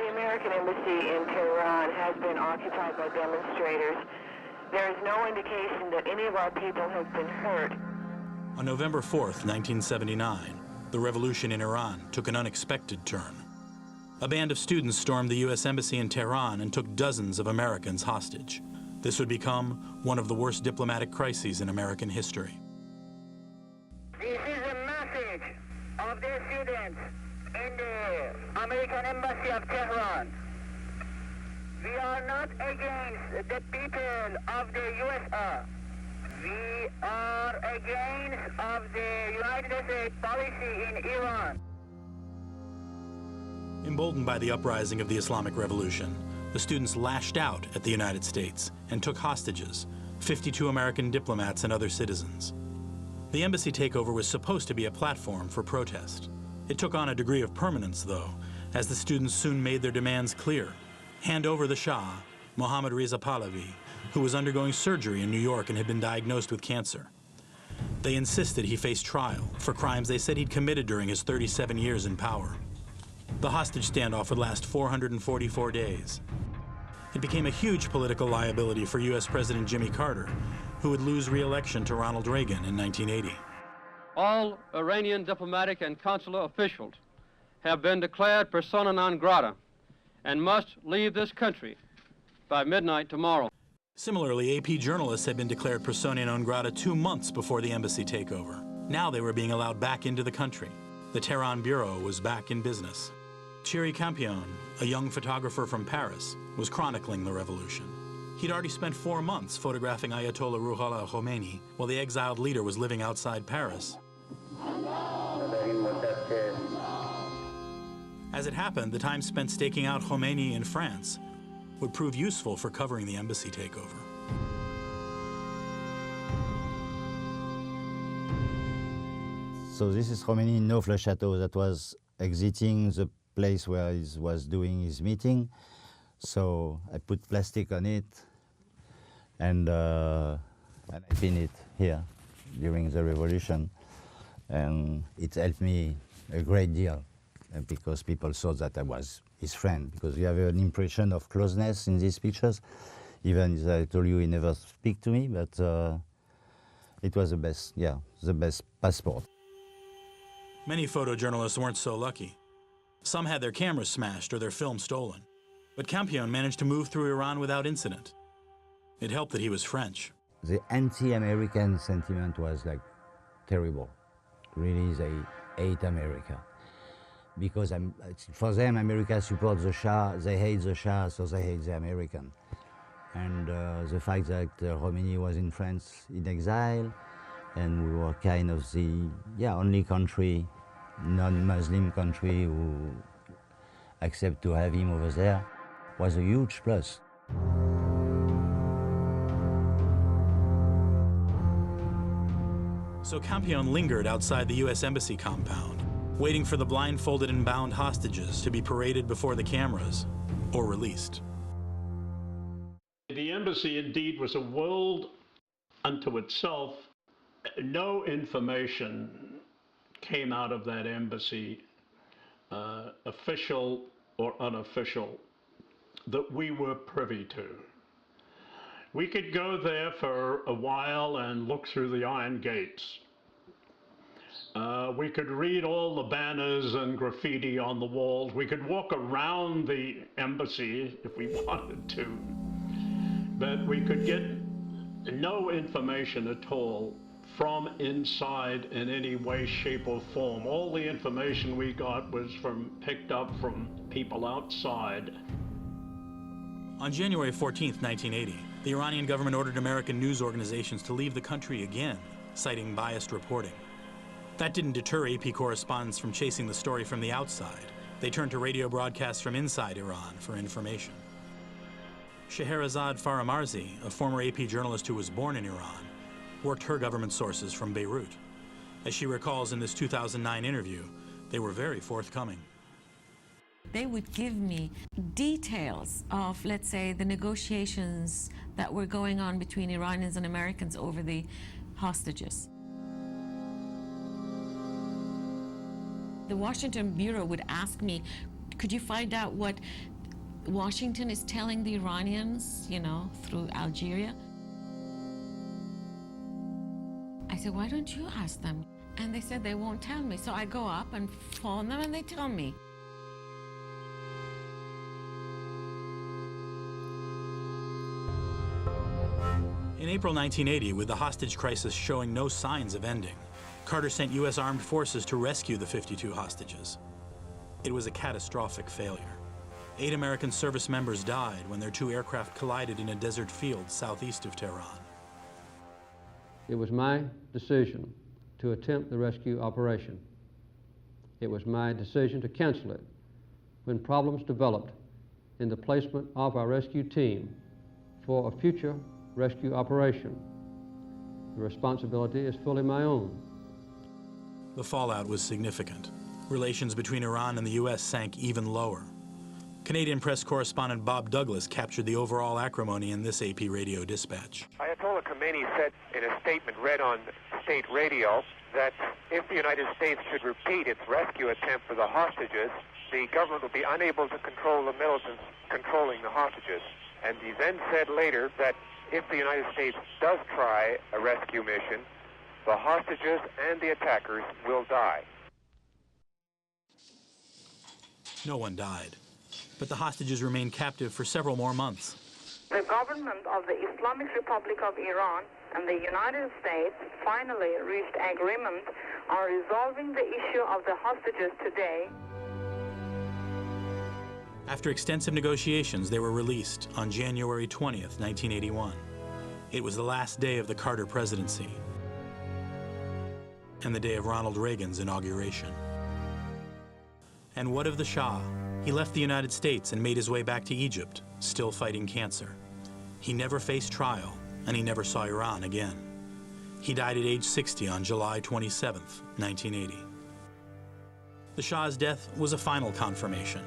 The American embassy in Tehran has been occupied by demonstrators. There is no indication that any of our people have been hurt. On November 4th, 1979, the revolution in Iran took an unexpected turn. A band of students stormed the U.S. Embassy in Tehran and took dozens of Americans hostage. This would become one of the worst diplomatic crises in American history. This is a message of the students in the American Embassy of Tehran. We are not against the people of the USA. We are against of the United States policy in Iran. Emboldened by the uprising of the Islamic Revolution, the students lashed out at the United States and took hostages 52 American diplomats and other citizens. The embassy takeover was supposed to be a platform for protest. It took on a degree of permanence, though, as the students soon made their demands clear. Hand over the Shah, Mohammad Reza Pahlavi, who was undergoing surgery in New York and had been diagnosed with cancer. They insisted he face trial for crimes they said he'd committed during his 37 years in power. The hostage standoff would last 444 days. It became a huge political liability for U.S. President Jimmy Carter, who would lose re-election to Ronald Reagan in 1980. All Iranian diplomatic and consular officials have been declared persona non grata and must leave this country by midnight tomorrow. Similarly, AP journalists had been declared persona non grata 2 months before the embassy takeover. Now they were being allowed back into the country. The Tehran bureau was back in business. Thierry Campion, a young photographer from Paris, was chronicling the revolution. He'd already spent 4 months photographing Ayatollah Ruhollah Khomeini while the exiled leader was living outside Paris. As it happened, the time spent staking out Khomeini in France would prove useful for covering the embassy takeover. So this is Khomeini in Neuf-le-Château that was exiting the place where he was doing his meeting. So I put plastic on it and I pin it here during the revolution. And it helped me a great deal because people thought that I was his friend, because you have an impression of closeness in these pictures. Even as I told you, he never speak to me, but it was the best, yeah, the best passport. Many photojournalists weren't so lucky. Some had their cameras smashed or their film stolen. But Campion managed to move through Iran without incident. It helped that he was French. The anti-American sentiment was like terrible. Really, they hate America. Because for them, America supports the Shah, they hate the Shah, so they hate the American. And the fact that Khomeini was in France in exile, and we were kind of the only country, non-Muslim country who accept to have him over there, was a huge plus. So Campion lingered outside the U.S. Embassy compound, waiting for the blindfolded and bound hostages to be paraded before the cameras or released. The embassy indeed was a world unto itself. No information came out of that embassy, official or unofficial, that we were privy to. We could go there for a while and look through the iron gates. We could read all the banners and graffiti on the walls. We could walk around the embassy if we wanted to. But we could get no information at all from inside in any way, shape, or form. All the information we got was picked up from people outside. On January 14th, 1980, the Iranian government ordered American news organizations to leave the country again, citing biased reporting. That didn't deter AP correspondents from chasing the story from the outside. They turned to radio broadcasts from inside Iran for information. Scheherazade Faramarzi, a former AP journalist who was born in Iran, worked her government sources from Beirut. As she recalls in this 2009 interview, they were very forthcoming. They would give me details of, let's say, the negotiations that were going on between Iranians and Americans over the hostages. The Washington Bureau would ask me, could you find out what Washington is telling the Iranians, you know, through Algeria. I said, why don't you ask them? And they said they won't tell me. So I go up and phone them and they tell me. In April 1980, with the hostage crisis showing no signs of ending, Carter sent U.S. armed forces to rescue the 52 hostages. It was a catastrophic failure. 8 American service members died when their 2 aircraft collided in a desert field southeast of Tehran. It was my decision to attempt the rescue operation. It was my decision to cancel it when problems developed in the placement of our rescue team for a future rescue operation. The responsibility is fully my own. The fallout was significant. Relations between Iran and the U.S. sank even lower. Canadian press correspondent Bob Douglas captured the overall acrimony in this AP radio dispatch. Ayatollah Khomeini said in a statement read on state radio that if the United States should repeat its rescue attempt for the hostages, the government would be unable to control the militants controlling the hostages. And he then said later that if the United States does try a rescue mission, the hostages and the attackers will die. No one died, but the hostages remained captive for several more months. The government of the Islamic Republic of Iran and the United States finally reached agreement on resolving the issue of the hostages today. After extensive negotiations, they were released on January 20th, 1981. It was the last day of the Carter presidency and the day of Ronald Reagan's inauguration. And what of the Shah? He left the United States and made his way back to Egypt, still fighting cancer. He never faced trial, and he never saw Iran again. He died at age 60 on July 27th, 1980. The Shah's death was a final confirmation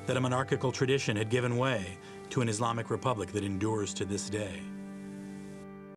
that a monarchical tradition had given way to an Islamic republic that endures to this day.